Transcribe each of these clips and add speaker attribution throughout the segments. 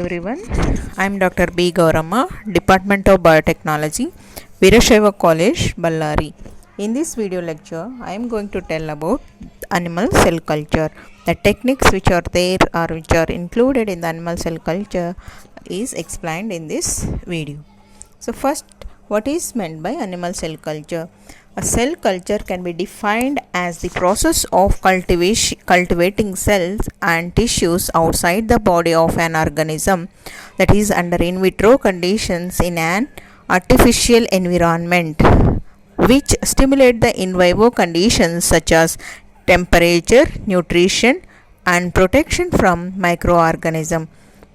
Speaker 1: Everyone, I am Dr. B. Gauramma, Department of Biotechnology, Veerashaiva College, Ballari. In this video lecture, I am going to tell about animal cell culture. The techniques which are there or which are included in the animal cell culture is explained in this video. So first, what is meant by animal cell culture? A cell culture can be defined as the process of cultivating cells and tissues outside the body of an organism, that is under in vitro conditions in an artificial environment, which stimulate the in vivo conditions such as temperature, nutrition and protection from microorganisms.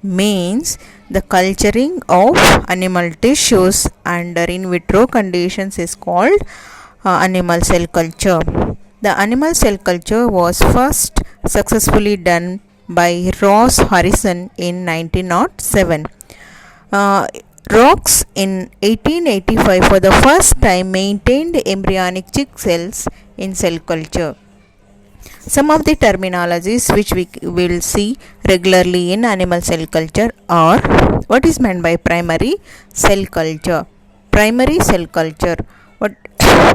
Speaker 1: Means the culturing of animal tissues under in vitro conditions is called animal cell culture. The animal cell culture was first successfully done by Ross Harrison in 1907. Rox in 1885 for the first time maintained embryonic chick cells in cell culture. Some of the terminologies which we will see regularly in animal cell culture are: what is meant by primary cell culture? Primary cell culture,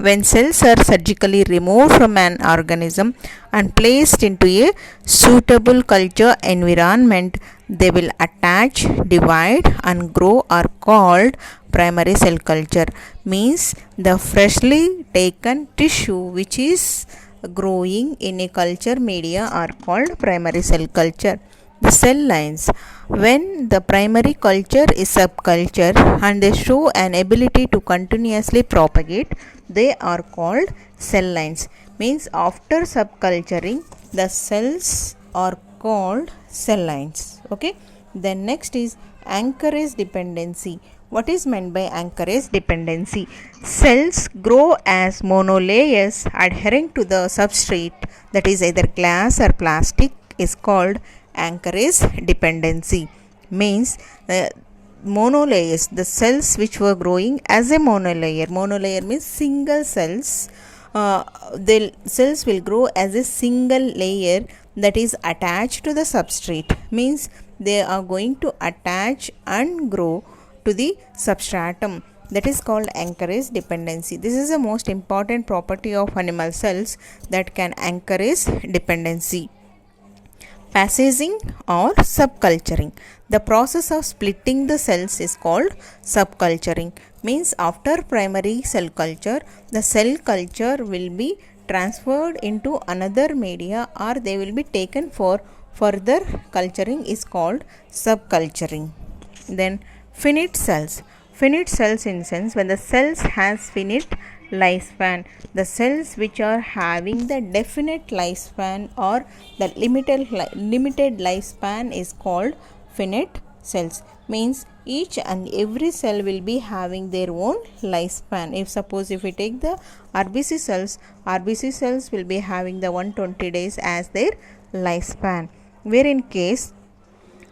Speaker 1: when cells are surgically removed from an organism and placed into a suitable culture environment, they will attach, divide and grow are called primary cell culture. Means the freshly taken tissue which is growing in a culture media are called primary cell culture. The cell lines, when the primary culture is subculture and they show an ability to continuously propagate, they are called cell lines. Means after subculturing, the cells are called cell lines. Okay. Then next is anchorage dependency. What is meant by anchorage dependency? Cells grow as monolayers adhering to the substrate, that is either glass or plastic, is called anchorage dependency. Means monolayers, the cells which were growing as a monolayer means single cells. The cells will grow as a single layer that is attached to the substrate. Means they are going to attach and grow to the substratum, that is called anchorage dependency. This is the most important property of animal cells that can anchorage dependency. Passaging or subculturing, the process of splitting the cells is called subculturing. Means after primary cell culture, the cell culture will be transferred into another media or they will be taken for further culturing is called subculturing. Then finite cells. Finite cells in sense when the cells has finite lifespan. The cells which are having the definite lifespan or the limited lifespan is called finite cells. Means each and every cell will be having their own lifespan. If suppose if we take the RBC cells will be having the 120 days as their lifespan, where in case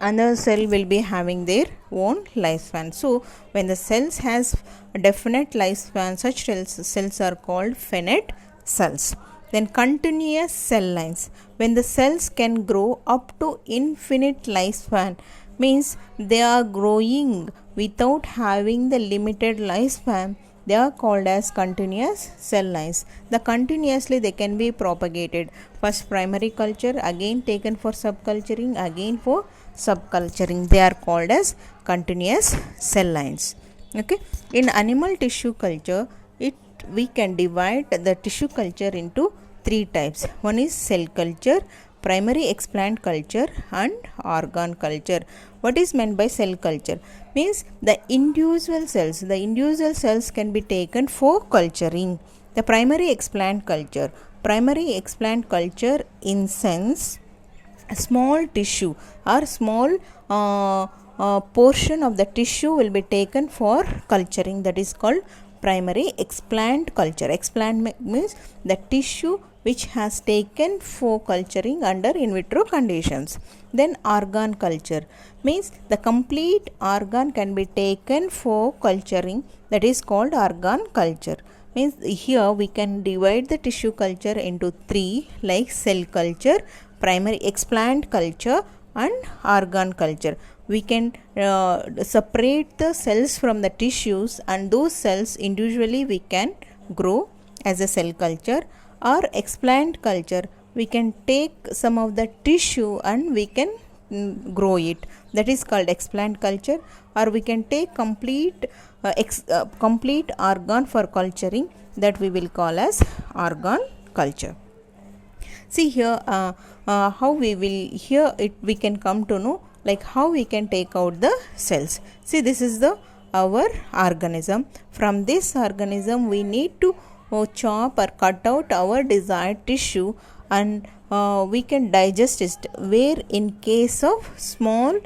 Speaker 1: another cell will be having their own lifespan. So when the cells has a definite lifespan, such cells are called finite cells. Then continuous cell lines, when the cells can grow up to infinite lifespan, means they are growing without having the limited lifespan, they are called as continuous cell lines. The continuously they can be propagated. First primary culture, again taken for subculturing, again for subculturing. They are called as continuous cell lines. Okay. In animal tissue culture, we can divide the tissue culture into three types. One is cell culture, primary explant culture and organ culture. What is meant by cell culture? Means the individual cells can be taken for culturing. The primary explant culture in sense small tissue or small portion of the tissue will be taken for culturing, that is called primary explant culture. Explant means the tissue which has taken for culturing under in vitro conditions. Then organ culture means the complete organ can be taken for culturing, that is called organ culture. Means here we can divide the tissue culture into three, like cell culture, primary explant culture, and organ culture. We can separate the cells from the tissues, and those cells individually we can grow as a cell culture. Or explant culture, we can take some of the tissue and we can grow it, that is called explant culture. Or we can take complete organ for culturing, that we will call as organ culture. See here how we will, here we can come to know like how we can take out the cells. See, this is the our organism. From this organism we need to chop or cut out our desired tissue, and we can digest it. Where in case of small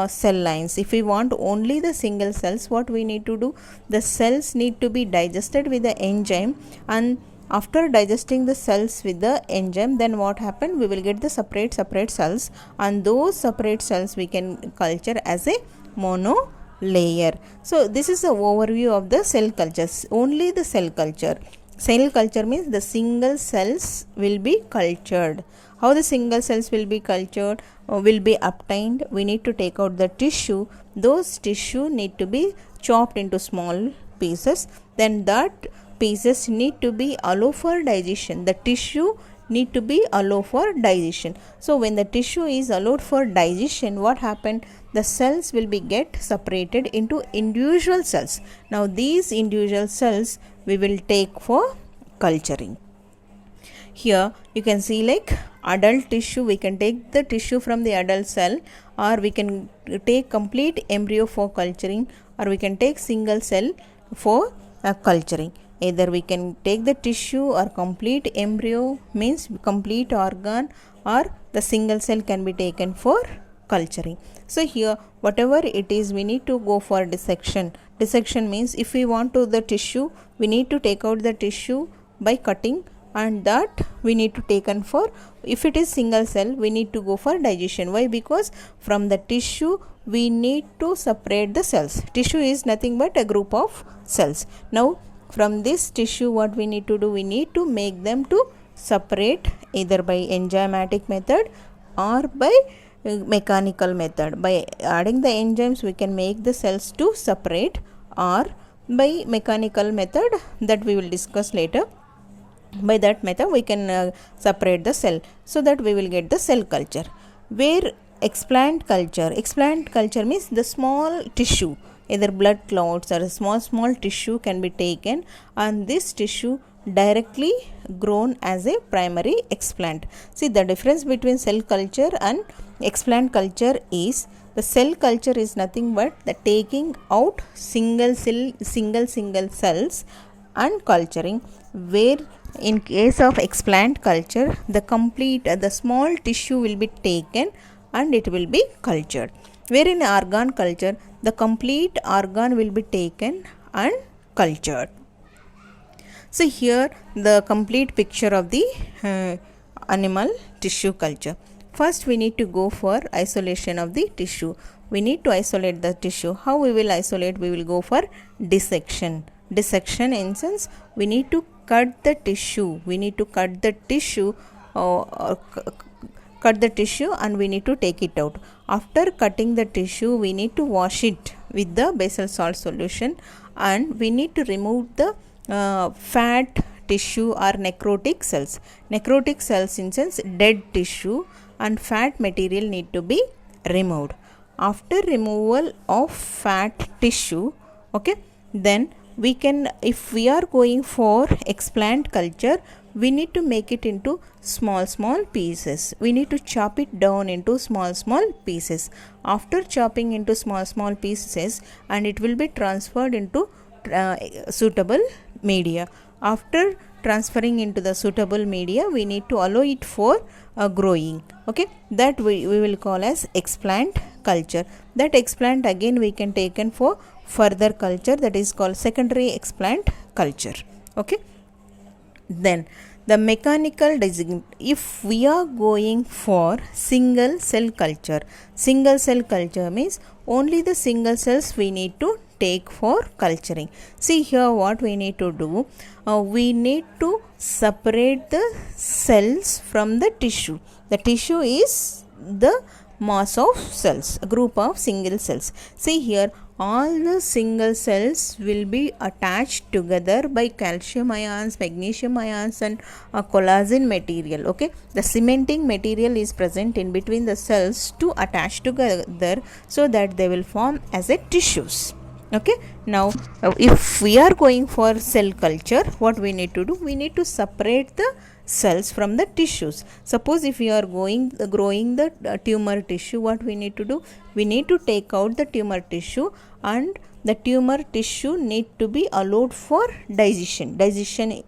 Speaker 1: cell lines, if we want only the single cells, what we need to do, the cells need to be digested with the enzyme, and after digesting the cells with the enzyme, then what happened, we will get the separate cells, and those separate cells we can culture as a mono layer. So this is the overview of the cell cultures. Only the cell culture. Cell culture means the single cells will be cultured. How the single cells will be cultured, will be obtained, we need to take out the tissue. Those tissue need to be chopped into small pieces, then that pieces need to be allow for digestion. The tissue need to be allowed for digestion. So when the tissue is allowed for digestion, what happened, the cells will be get separated into individual cells. Now these individual cells we will take for culturing. Here you can see like adult tissue, we can take the tissue from the adult cell, or we can take complete embryo for culturing, or we can take single cell for culturing. Either we can take the tissue or complete embryo, means complete organ, or the single cell can be taken for culturing. So here whatever it is, we need to go for dissection. Dissection means if we want to the tissue, we need to take out the tissue by cutting, and that we need to taken for, if it is single cell, we need to go for digestion. Why? Because from the tissue we need to separate the cells. Tissue is nothing but a group of cells. Now from this tissue what we need to do, we need to make them to separate either by enzymatic method or by mechanical method. By adding the enzymes we can make the cells to separate, or by mechanical method that we will discuss later. By that method we can separate the cell, so that we will get the cell culture. Where explant culture means the small tissue, either blood clots or a small tissue can be taken, and this tissue directly grown as a primary explant. See, the difference between cell culture and explant culture is, the cell culture is nothing but the taking out single cells and culturing, where in case of explant culture the small tissue will be taken and it will be cultured. Where in organ culture the complete organ will be taken and cultured. So here the complete picture of the animal tissue culture. First we need to go for isolation of the tissue. We need to isolate the tissue. How we will isolate? We will go for dissection. Dissection in sense we need to cut the tissue. We need to cut the tissue and we need to take it out. After cutting the tissue we need to wash it with the basil salt solution, and we need to remove the fat tissue or necrotic cells. Necrotic cells in sense dead tissue, and fat material need to be removed. After removal of fat tissue, okay, then we can, if we are going for explant culture, we need to make it into small pieces. We need to chop it down into small pieces. After chopping into small pieces, and it will be transferred into suitable media. After transferring into the suitable media, we need to allow it for growing. Okay, that we will call as explant culture. That explant again we can taken for further culture, that is called secondary explant culture. Okay, then the mechanical designation. If we are going for single cell culture means only the single cells we need to take for culturing. See here what we need to do, we need to separate the cells from the tissue. The tissue is the mass of cells, a group of single cells. See here, all the single cells will be attached together by calcium ions, magnesium ions and collagen material. Okay, the cementing material is present in between the cells to attach together so that they will form as a tissues. Okay, now if we are going for cell culture, what we need to do, we need to separate the cells from the tissues. Suppose if we are growing the tumor tissue, what we need to do, we need to take out the tumor tissue, and the tumor tissue need to be allowed for digestion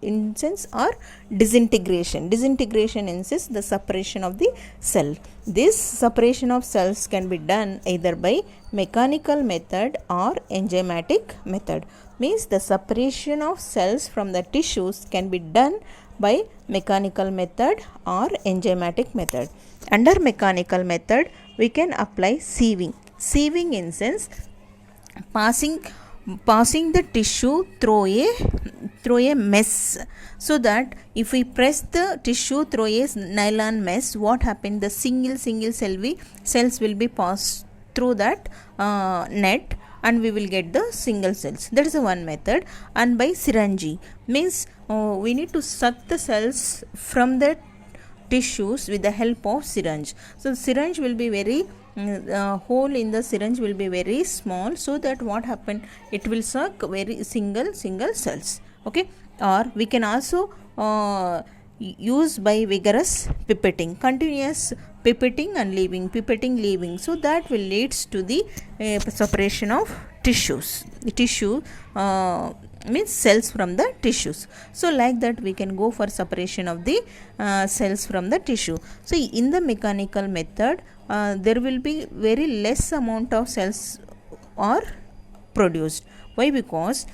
Speaker 1: in sense, or disintegration in sense, the separation of the cell. This separation of cells can be done either by mechanical method or enzymatic method. Means the separation of cells from the tissues can be done by mechanical method or enzymatic method. Under mechanical method, we can apply sieving in sense, passing the tissue through a mesh, so that if we press the tissue through a nylon mesh, what happens, the single cells will be passed through that net, and we will get the single cells. That is one method. And by syringe, means we need to suck the cells from the tissues with the help of syringe. So the syringe will be very hole in the syringe will be very small, so that what happen, it will suck very single cells. Okay, or we can also use by vigorous pipetting, continuous pipetting and leaving, so that will leads to the separation of tissue means cells from the tissues. So like that we can go for separation of the cells from the tissue. So in the mechanical method, there will be very less amount of cells are produced. Why? Because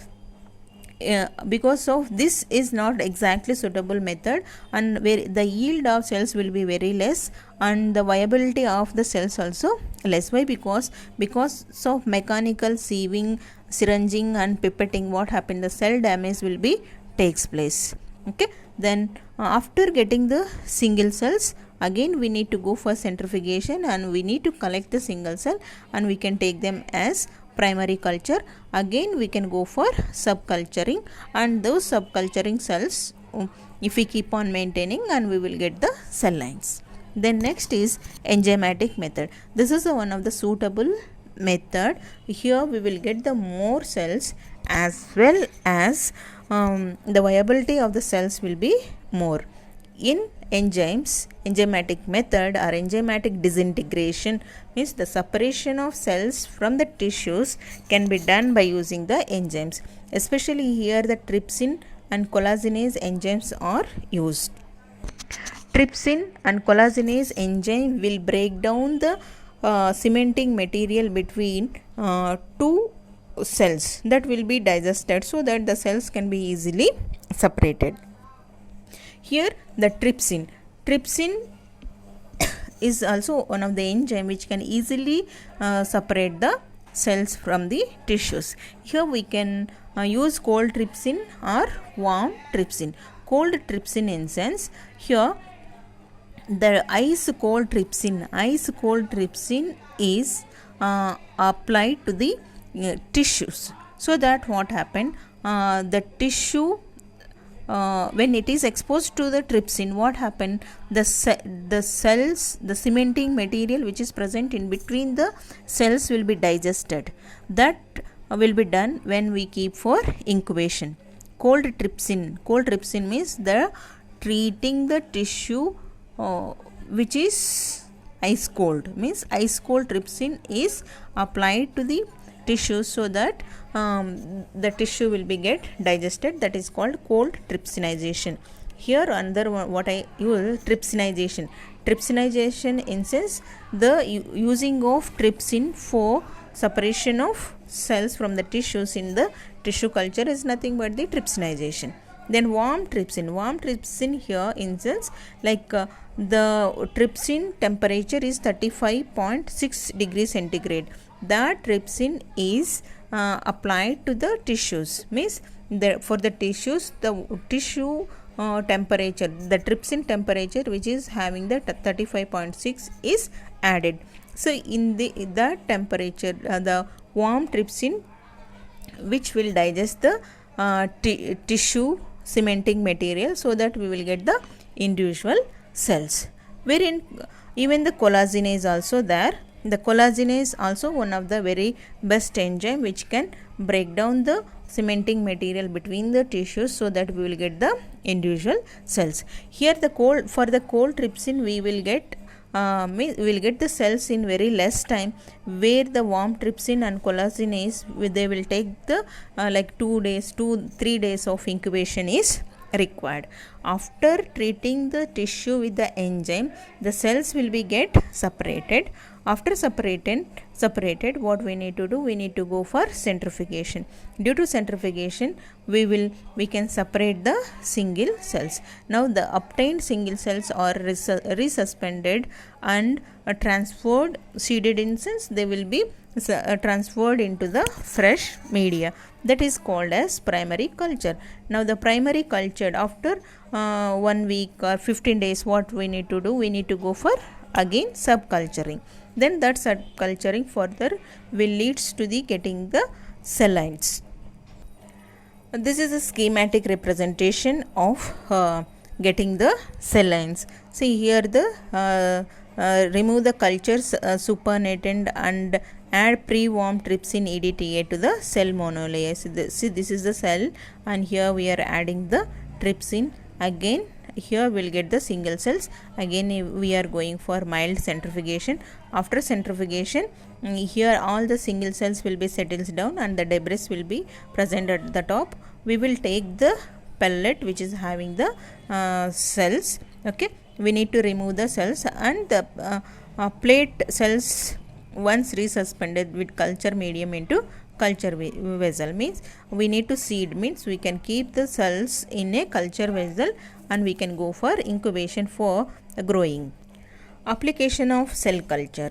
Speaker 1: of this is not exactly suitable method, and where the yield of cells will be very less, and the viability of the cells also less. Why? Because of mechanical sieving, syringing and pipetting, what happened, the cell damage will be takes place. Okay, then after getting the single cells, again we need to go for centrifugation, and we need to collect the single cell, and we can take them as primary culture. Again we can go for subculturing, and those subculturing cells, if we keep on maintaining, and we will get the cell lines. Then next is enzymatic method. This is one of the suitable method. Here we will get the more cells, as well as the viability of the cells will be more. In enzymatic method or enzymatic disintegration, means the separation of cells from the tissues can be done by using the enzymes. Especially here the trypsin and collagenase enzymes are used. Trypsin and collagenase enzyme will break down the cementing material between two cells, that will be digested, so that the cells can be easily separated. Here the trypsin is also one of the enzyme which can easily separate the cells from the tissues. Here we can use cold trypsin or warm trypsin. Cold trypsin in sense, here the ice cold trypsin is applied to the tissues, so that what happened, the tissue when it is exposed to the trypsin, what happened, the cells, the cementing material which is present in between the cells will be digested. That will be done when we keep for incubation. Cold trypsin means the treating the tissue which is ice cold, means ice cold trypsin is applied to the tissue, so that the tissue will be get digested. That is called cold trypsinization. Here another one, what I use, trypsinization in sense, the using of trypsin for separation of cells from the tissues in the tissue culture is nothing but the trypsinization. Then warm trypsin here in sense, like the trypsin temperature is 35.6 degrees centigrade. That trypsin is applied to the tissues, means for the tissues, the tissue temperature, the trypsin temperature which is having the 35.6 is added. So in the temperature, the warm trypsin, which will digest the tissue cementing material, so that we will get the individual cells. Wherein even the collagen is also there. The collagen is also one of the very best enzyme which can break down the cementing material between the tissues, so that we will get the individual cells. Here the cold trypsin we will get we will get the cells in very less time, where the warm trypsin and collagen is they will take the like 3 days of incubation is required. After treating the tissue with the enzyme, the cells will be get separated. After separated, what we need to do, we need to go for centrifugation. Due to centrifugation, we can separate the single cells. Now the obtained single cells are resuspended and transferred, seeded in sense they will be transferred into the fresh media, that is called as primary culture. Now the primary cultured after 1 week or 15 days, what we need to do, we need to go for again subculturing. Then that subculturing further will leads to the getting the cell lines. This is a schematic representation of getting the cell lines. See here the remove the cultures supernatant and add pre-warm trypsin EDTA to the cell monolayer. See this is the cell, and here we are adding the trypsin. Again here we'll get the single cells. Again we are going for mild centrifugation. After centrifugation, here all the single cells will be settles down and the debris will be present at the top. We will take the pellet which is having the cells. Okay, we need to remove the cells, and the plate cells once resuspended with culture medium into culture vessel, means we need to seed, means we can keep the cells in a culture vessel and we can go for incubation for growing. Application of cell culture.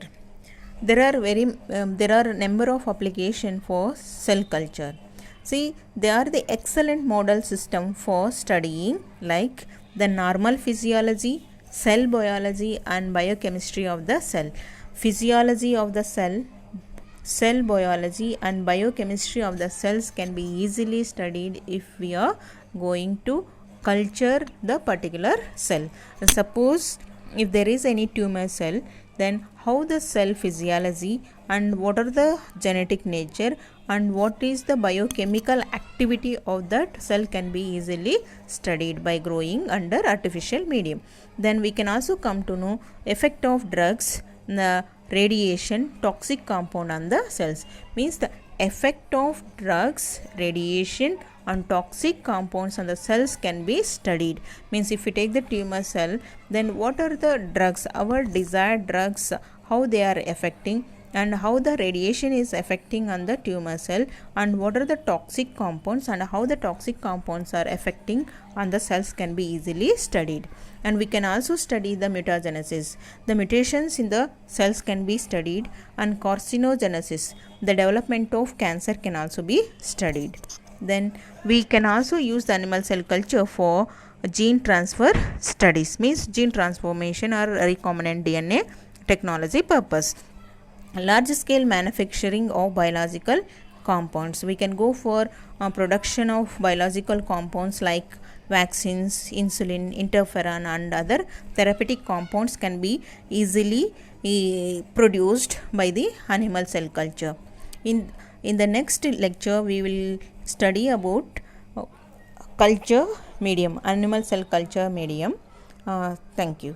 Speaker 1: There are a number of application for cell culture. See, they are the excellent model system for studying like the normal physiology, cell biology and biochemistry of the cell. Physiology of the cell biology and biochemistry of the cells can be easily studied if we are going to culture the particular cell. Suppose if there is any tumor cell, then how the cell physiology and what are the genetic nature and what is the biochemical activity of that cell can be easily studied by growing under artificial medium. Then we can also come to know effect of drugs, the radiation, toxic compound on the cells, means the effect of drugs, radiation and toxic compounds on the cells can be studied. Means if we take the tumor cell, then what are the drugs, our desired drugs, how they are affecting and how the radiation is affecting on the tumor cell, and what are the toxic compounds and how the toxic compounds are affecting on the cells can be easily studied. And we can also study the mutagenesis, the mutations in the cells can be studied, and carcinogenesis, the development of cancer can also be studied. Then we can also use the animal cell culture for gene transfer studies, means gene transformation or recombinant DNA technology purpose. Large scale manufacturing of biological compounds, we can go for production of biological compounds like vaccines, insulin, interferon and other therapeutic compounds can be easily produced by the animal cell culture. In the next lecture we will study about culture medium, animal cell culture medium. Thank you.